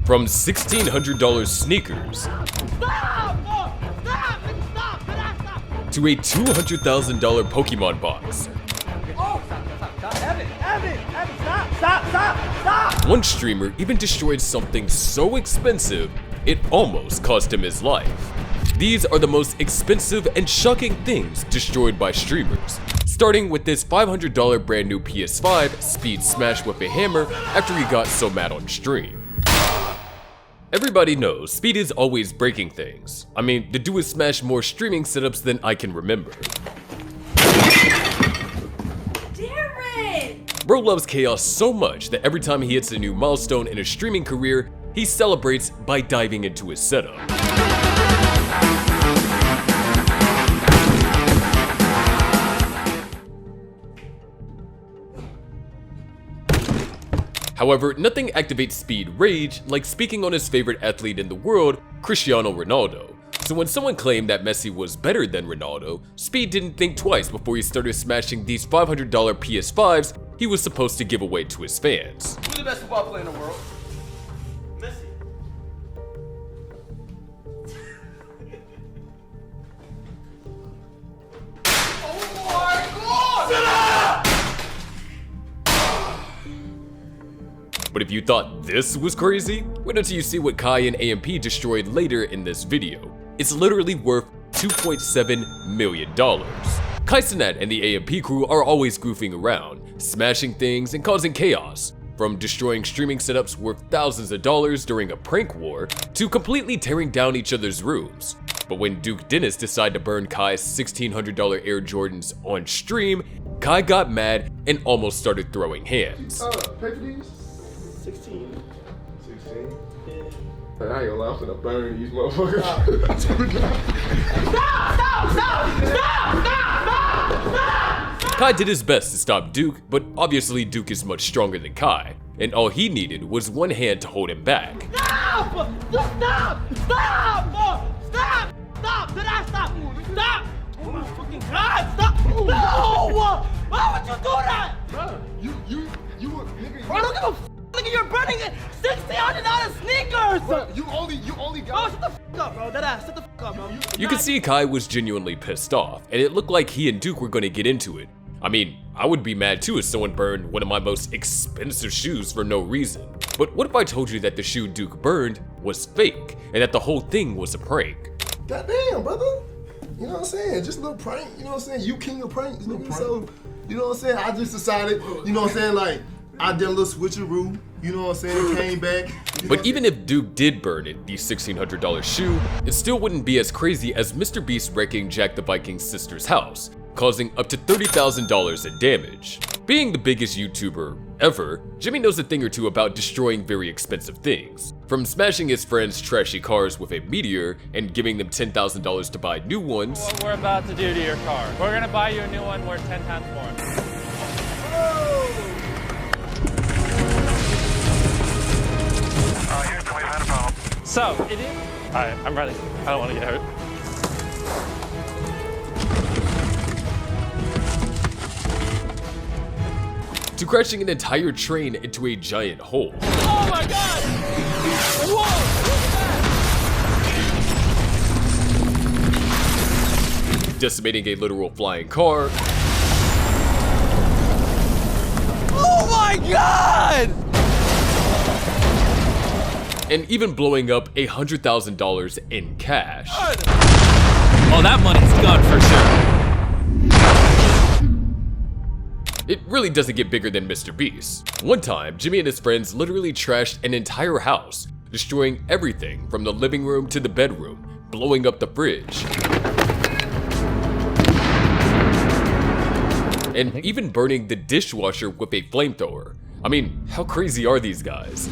From $1,600 sneakers to a $200,000 Pokemon box. One streamer even destroyed something so expensive, it almost cost him his life. These are the most expensive and shocking things destroyed by streamers. Starting with this $500 brand new PS5 Speed smashed with a hammer after he got so mad on stream. Everybody knows Speed is always breaking things. I mean, the dude has smashed more streaming setups than I can remember. Bro loves chaos so much that every time he hits a new milestone in his streaming career, he celebrates by diving into his setup. However, nothing activates Speed rage like speaking on his favorite athlete in the world, Cristiano Ronaldo. So when someone claimed that Messi was better than Ronaldo, Speed didn't think twice before he started smashing these $500 PS5s he was supposed to give away to his fans. Who's the best football player in the world? Messi. Oh my God! But if you thought this was crazy, wait until you see what Kai and AMP destroyed later in this video. It's literally worth $2.7 million. Kai Cenat and the AMP crew are always goofing around, smashing things and causing chaos, from destroying streaming setups worth thousands of dollars during a prank war, to completely tearing down each other's rooms. But when Duke Dennis decided to burn Kai's $1,600 Air Jordans on stream, Kai got mad and almost started throwing hands. Pay for these? 16. 16? Man, I ain't gonna lie, I'm finna burn these motherfuckers. Kai did his best to stop Duke, but obviously Duke is much stronger than Kai, and all he needed was one hand to hold him back. Stop! Stop! Stop! Stop! Stop! Did I stop? Stop! Oh my fucking God! Stop! No! Why would you do that? Bro, you were, nigga. Bro, I don't give a f***, nigga, you're burning $1,600 sneakers! Bro, you only got. Oh, shut the f*** up, bro. Deadass, shut the f*** up, bro. You could see Kai was genuinely pissed off, and it looked like he and Duke were gonna get into it. I mean, I would be mad too if someone burned one of my most expensive shoes for no reason. But what if I told you that the shoe Duke burned was fake, and that the whole thing was a prank? Goddamn, brother. You know what I'm saying? Just a little prank, you know what I'm saying? You king of pranks, nigga. So, you know what I'm saying? I just decided, you know what I'm saying? Like, I did a little switcheroo, you know what I'm saying? It came back. But even if Duke did burn it, the $1,600 shoe, it still wouldn't be as crazy as Mr. Beast wrecking Jack the Viking's sister's house, causing up to $30,000 in damage. Being the biggest YouTuber ever, Jimmy knows a thing or two about destroying very expensive things. From smashing his friends' trashy cars with a meteor and giving them $10,000 to buy new ones. What we're about to do to your car. We're gonna buy you a new one worth 10 times more. Here's 20 pound. So, it is. Alright, I'm ready. I don't want to get hurt. To crashing an entire train into a giant hole. Oh my God! Whoa! Look at that! Decimating a literal flying car. Oh my God! And even blowing up $100,000 in cash. Oh, that money's gone for sure. It really doesn't get bigger than Mr. Beast. One time, Jimmy and his friends literally trashed an entire house, destroying everything from the living room to the bedroom, blowing up the fridge, and even burning the dishwasher with a flamethrower. I mean, how crazy are these guys?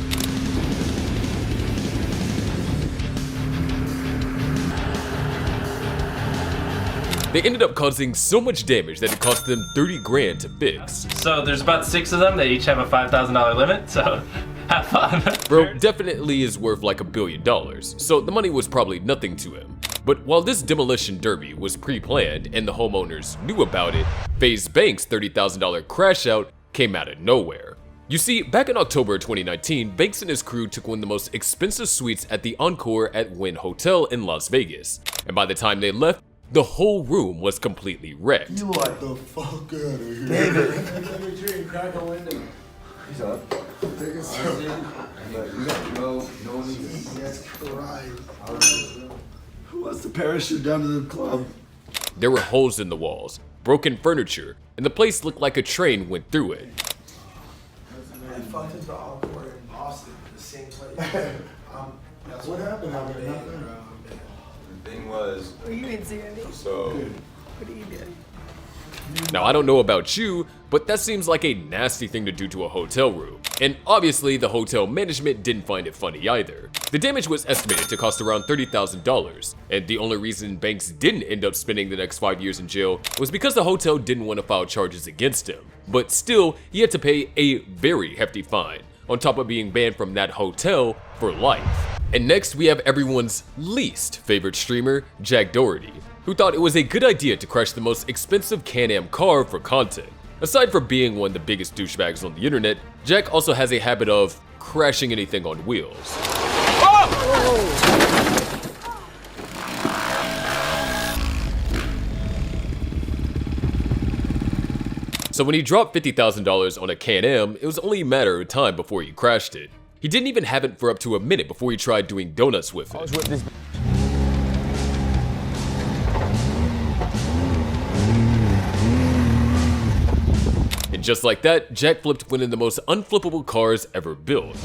They ended up causing so much damage that it cost them 30 grand to fix. So there's about 6 of them. They each have a $5,000 limit, so have fun. Bro definitely is worth like $1 billion, so the money was probably nothing to him. But while this demolition derby was pre-planned and the homeowners knew about it, FaZe Bank's $30,000 crash out came out of nowhere. You see, back in October 2019, Banks and his crew took one of the most expensive suites at the Encore at Wynn Hotel in Las Vegas. And by the time they left, the whole room was completely wrecked. You like the fuck out of here. David. Crack a window. He's up. Take a sip. Jesus Christ. Who wants to parachute down to the club? There were holes in the walls, broken furniture, and the place looked like a train went through it. I fucked the Encore in Boston, the same place. That's What happened out there? The thing was, You didn't see any. so What do you do? Now, I don't know about you, but that seems like a nasty thing to do to a hotel room. And obviously, the hotel management didn't find it funny either. The damage was estimated to cost around $30,000, and the only reason Banks didn't end up spending the next 5 years in jail was because the hotel didn't want to file charges against him. But still, he had to pay a very hefty fine, on top of being banned from that hotel for life. And next, we have everyone's least favorite streamer, Jack Doherty, who thought it was a good idea to crash the most expensive Can-Am car for content. Aside from being one of the biggest douchebags on the internet, Jack also has a habit of crashing anything on wheels. So when he dropped $50,000 on a Can-Am, it was only a matter of time before he crashed it. He didn't even have it for up to a minute before he tried doing donuts with it. And just like that, Jack flipped one of the most unflippable cars ever built.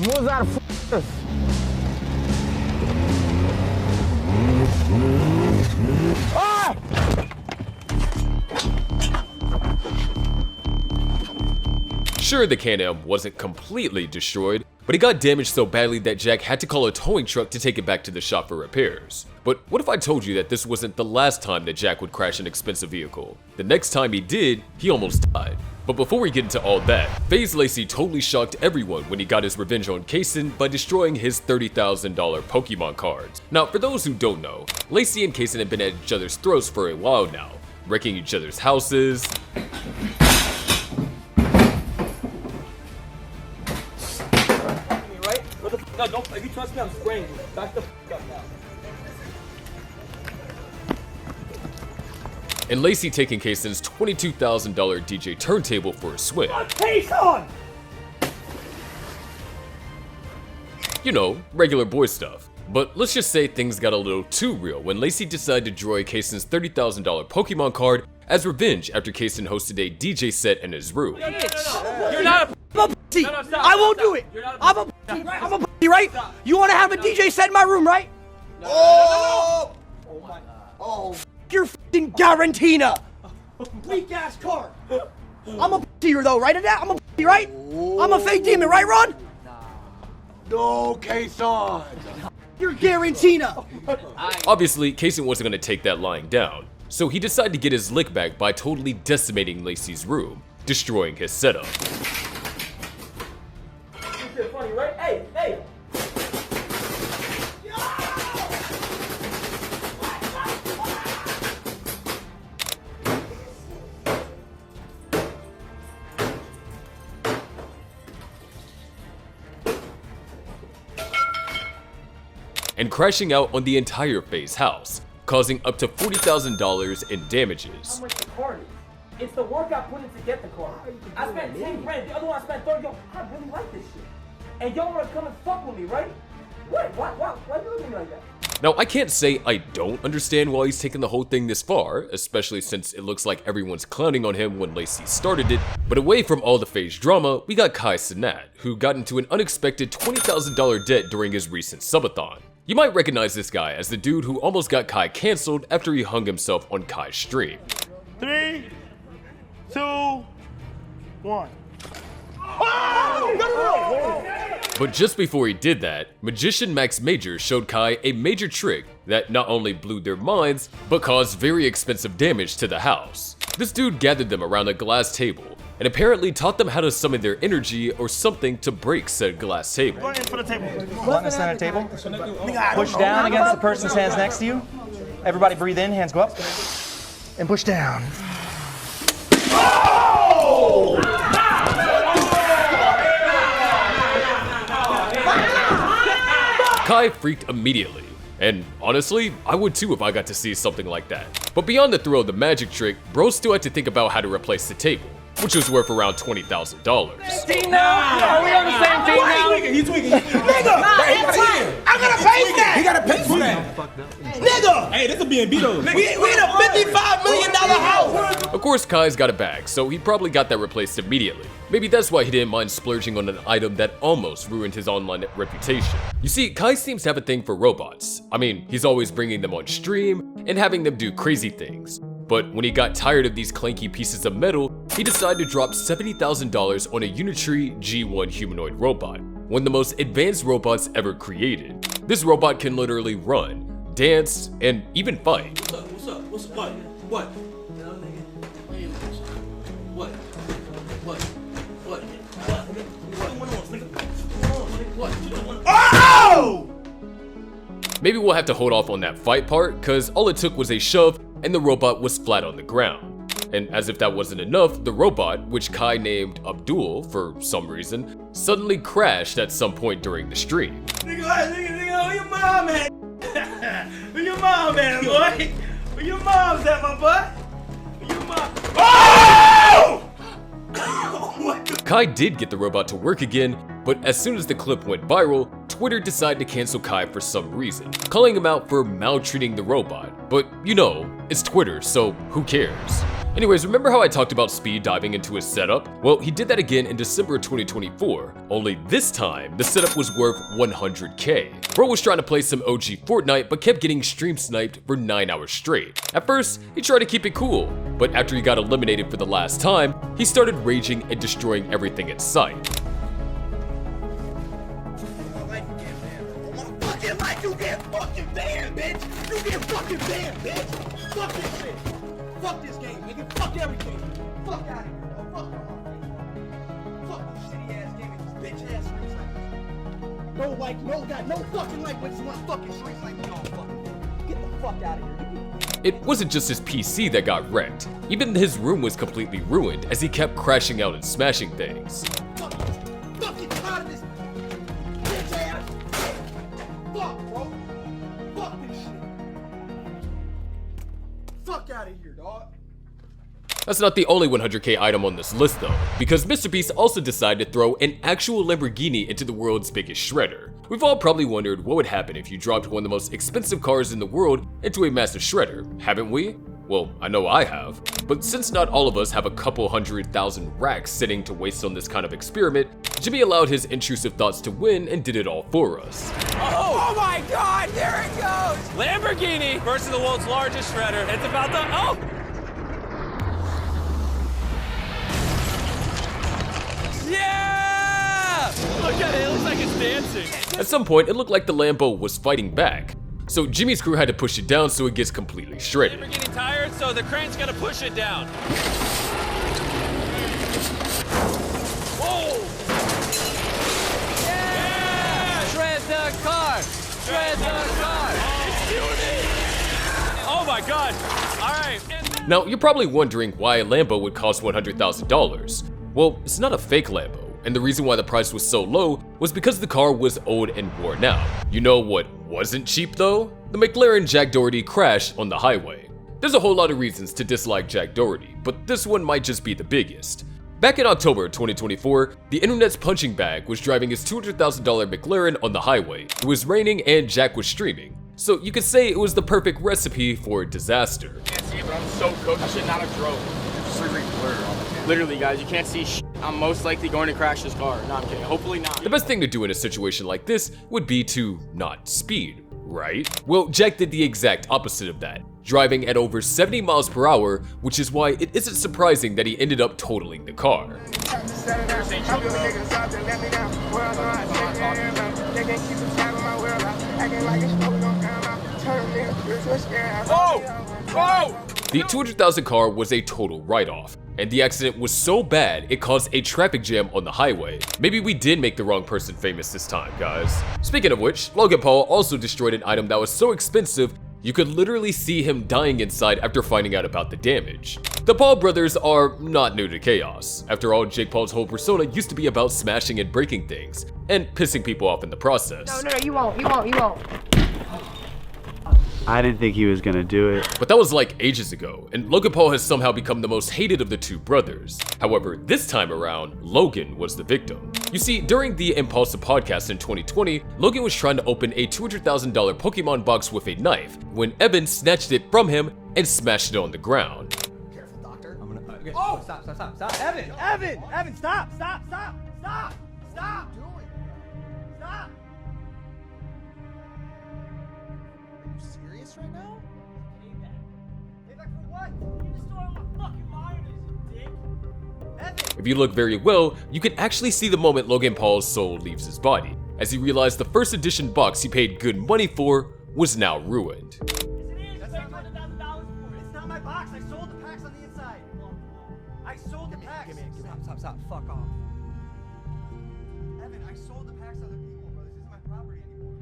Sure, the Can-Am wasn't completely destroyed, but it got damaged so badly that Jack had to call a towing truck to take it back to the shop for repairs. But what if I told you that this wasn't the last time that Jack would crash an expensive vehicle? The next time he did, he almost died. But before we get into all that, FaZe Lacy totally shocked everyone when he got his revenge on Kaysen by destroying his $30,000 Pokemon cards. Now, for those who don't know, Lacy and Kaysen have been at each other's throats for a while now, wrecking each other's houses, No, don't. If you trust me, I'm spraying you. Back the fuck up now. and Lacy taking Kaysen's $22,000 DJ turntable for a swim. Case on! You know, regular boy stuff. But let's just say things got a little too real when Lacy decided to destroy Kaysen's $30,000 Pokemon card as revenge after Kaysen hosted a DJ set in his room. You're not a pussy. I won't do it. I'm a pussy. I'm a pussy, right? You want to have a DJ set in my room, right? Oh! Oh my God. Oh, your f***ing Garantina. Weak ass car. I'm a pussy though, right? I'm a pussy, right? I'm a fake demon, right, Ron? No, Kaysen. You're Garantina. Obviously, Kaysen wasn't going to take that lying down, so he decided to get his lick back by totally decimating Lacy's room, destroying his setup. Funny, right? Hey, hey. And crashing out on the entire FaZe house, causing up to $40,000 in damages. How much the car is? It's the work I put in to get the car. I spent 10 grand. The other one I spent 30. Yo, I really like this shit. And y'all wanna come and fuck with me, right? What? Why you looking at me like that? Now, I can't say I don't understand why he's taken the whole thing this far, especially since it looks like everyone's clowning on him when Lacy started it, but away from all the FaZe drama, we got Kai Cenat, who got into an unexpected $20,000 debt during his recent subathon. You might recognize this guy as the dude who almost got Kai cancelled after he hung himself on Kai's stream. 3, 2, 1. But just before he did that, magician Max Major showed Kai a major trick that not only blew their minds, but caused very expensive damage to the house. This dude gathered them around a glass table, and apparently taught them how to summon their energy or something to break said glass table. Go ahead for the table. On the center table. Push down against the person's hands next to you. Everybody breathe in, hands go up. And push down. Kai freaked immediately. And honestly, I would too if I got to see something like that. But beyond the thrill of the magic trick, bro still had to think about how to replace the table, which was worth around $20,000. Team now? Are we on the same team now? He's tweaking. Nigga! I gotta pay for that! He gotta pay for that! Nigga! Hey, this a B&B though. We in a $55 million house! Of course, Kai's got a bag, so he probably got that replaced immediately. Maybe that's why he didn't mind splurging on an item that almost ruined his online reputation. You see, Kai seems to have a thing for robots. I mean, he's always bringing them on stream and having them do crazy things. But when he got tired of these clanky pieces of metal, he decided to drop $70,000 on a Unitree G1 humanoid robot, one of the most advanced robots ever created. This robot can literally run, dance, and even fight. What's up? What? Oh! Maybe we'll have to hold off on that fight part, cause all it took was a shove and the robot was flat on the ground. And as if that wasn't enough, the robot, which Kai named Abdul for some reason, suddenly crashed at some point during the stream. Nigga, where your mom at? Where your mom at, boy? Where your mom's at, my boy? Where your mom? Oh! Oh my God. Kai did get the robot to work again, but as soon as the clip went viral, Twitter decided to cancel Kai for some reason, calling him out for maltreating the robot. But you know, it's Twitter, so who cares? Anyways, remember how I talked about speed diving into his setup? Well, he did that again in December 2024, only this time, the setup was worth $100K. Bro was trying to play some OG Fortnite, but kept getting stream sniped for 9 hours straight. At first, he tried to keep it cool, but after he got eliminated for the last time, he started raging and destroying everything in sight. You get fucking banned, bitch! You get fucking banned, bitch! Fuck this shit! Fuck this game, nigga! Fuck everything! Fuck out of here! Fuck fuck this shitty ass game and these bitch ass streets like this. No fucking like when you want fucking streets like y'all fucking. Get the fuck out of here. It wasn't just his PC that got wrecked. Even his room was completely ruined as he kept crashing out and smashing things. Fucking tired of this bitch ass! Fuck, bro! Fuck this shit! Fuck out of here, dog! That's not the only 100K item on this list though, because Mr. Beast also decided to throw an actual Lamborghini into the world's biggest shredder. We've all probably wondered what would happen if you dropped one of the most expensive cars in the world into a massive shredder, haven't we? Well, I know I have. But since not all of us have a couple 100,000 racks sitting to waste on this kind of experiment, Jimmy allowed his intrusive thoughts to win and did it all for us. Oh my God, there it goes! Lamborghini versus the world's largest shredder. It's about to, yeah! Look at it, it looks like it's dancing. At some point, it looked like the Lambo was fighting back. So Jimmy's crew had to push it down so it gets completely shredded. We're getting tired, so the crane's gonna push it down. Whoa! Yeah! Shred the car! Shred the car! Oh my God! All right. Now, you're probably wondering why a Lambo would cost $100,000. Well, it's not a fake Lambo. And the reason why the price was so low was because the car was old and worn out. You know what wasn't cheap though? The McLaren Jack Doherty crashed on the highway. There's a whole lot of reasons to dislike Jack Doherty, but this one might just be the biggest. Back in October 2024, the internet's punching bag was driving his $200,000 McLaren on the highway. It was raining and Jack was streaming. So you could say it was the perfect recipe for disaster. Can't see it, but I'm so cooked. This shit not a drone. It's just a blur. Literally, guys, you can't see shit. I'm most likely going to crash this car. No, I'm kidding. Hopefully not. The best thing to do in a situation like this would be to not speed, right? Well, Jack did the exact opposite of that, driving at over 70 miles per hour, which is why it isn't surprising that he ended up totaling the car. The 200,000 car was a total write-off, and the accident was so bad it caused a traffic jam on the highway. Maybe we did make the wrong person famous this time, guys. Speaking of which, Logan Paul also destroyed an item that was so expensive You could literally see him dying inside after finding out about the damage. The Paul brothers are not new to chaos. After all, Jake Paul's whole persona used to be about smashing and breaking things, and pissing people off in the process. No, you won't. I didn't think he was gonna do it. But that was like ages ago, and Logan Paul has somehow become the most hated of the two brothers. However, this time around, Logan was the victim. You see, during the Impulsive podcast in 2020, Logan was trying to open a $200,000 Pokemon box with a knife when Evan snatched it from him and smashed it on the ground. Careful, doctor. Okay. Oh! Stop. Evan, stop. Stop. Are you serious right now? Payback for what? You just stole my fucking mayonnaise, you dick. Evan! If you look very well, you can actually see the moment Logan Paul's soul leaves his body, as he realized the first edition box he paid good money for was now ruined. That's not $100,000 for it. It's not my box. I sold the packs on the inside. I sold the packs. Give me. Stop. Fuck off. Evan, I sold the packs to other people, bro. This isn't my property anymore.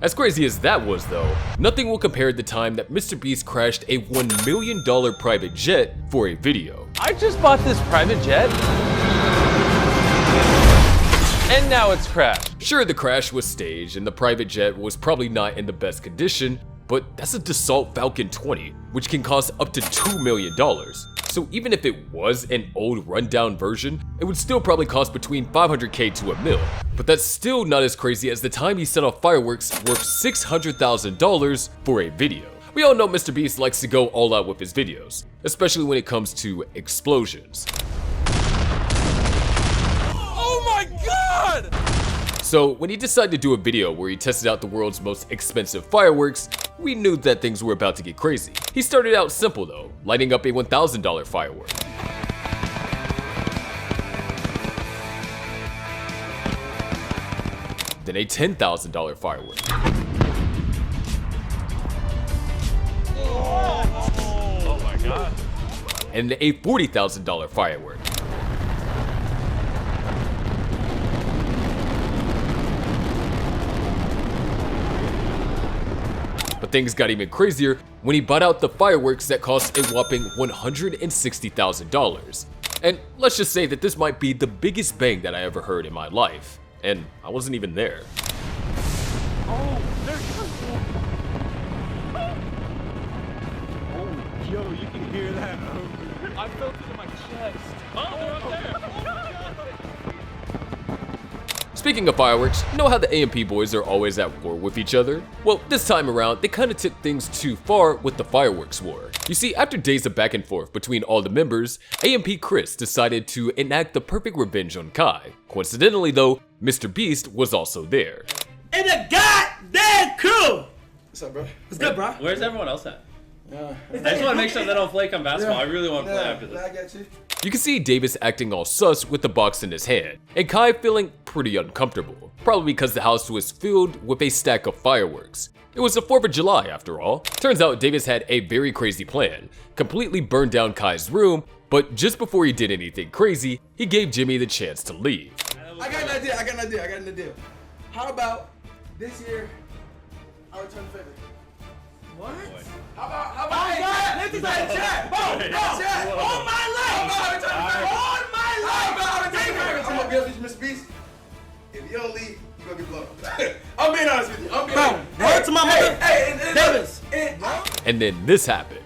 As crazy as that was though, nothing will compare the time that Mr. Beast crashed a $1 million private jet for a video. I just bought this private jet. And now it's crashed. Sure, the crash was staged and the private jet was probably not in the best condition, but that's a Dassault Falcon 20, which can cost up to $2 million. So even if it was an old rundown version, it would still probably cost between $500K to $1 million. But that's still not as crazy as the time he set off fireworks worth $600,000 for a video. We all know Mr. Beast likes to go all out with his videos, especially when it comes to explosions. Oh my god! So when he decided to do a video where he tested out the world's most expensive fireworks, we knew that things were about to get crazy. He started out simple though, lighting up a $1,000 firework. Then a $10,000 firework. Oh my god. And a $40,000 firework. But things got even crazier when he bought out the fireworks that cost a whopping $160,000. And let's just say that this might be the biggest bang that I ever heard in my life. And I wasn't even there. Oh, there's something. Oh, yo, you can hear that. I felt it in my chest. Oh, they're up there. Speaking of fireworks, you know how the AMP boys are always at war with each other? Well, this time around, they kinda took things too far with the fireworks war. You see, after days of back and forth between all the members, AMP Chris decided to enact the perfect revenge on Kai. Coincidentally though, Mr. Beast was also there. And the goddamn crew! What's up, bro? What's good, bro? Where's everyone else at? Yeah. I just want to make sure they don't flake on basketball. I really want to play after this. I got you. You can see Davis acting all sus with the box in his hand, and Kai feeling pretty uncomfortable, probably because the house was filled with a stack of fireworks. It was the 4th of July after all. Turns out Davis had a very crazy plan, completely burned down Kai's room, but just before he did anything crazy, he gave Jimmy the chance to leave. I got an idea. How about this year, I return the favor? What? How about that? Let's decide the chat. Boom, chat. On my life. On my life. I'm gonna be honest with you, Mr. Beast. If you don't leave, you're gonna get blown up. I'm being honest with you. Word to my mother. Hey, Davis. And then this happened.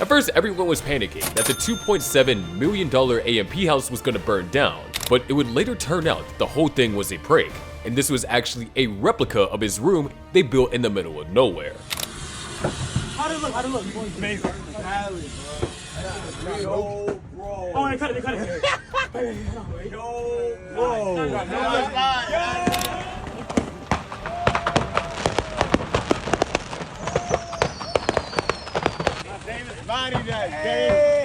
At first, everyone was panicking that the $2.7 million AMP house was gonna burn down, but it would later turn out that the whole thing was a prank, and this was actually a replica of his room they built in the middle of nowhere. How'd it look? Amazing. Yo, bro. Oh, they cut it. Yo, bro. Body that, Dave.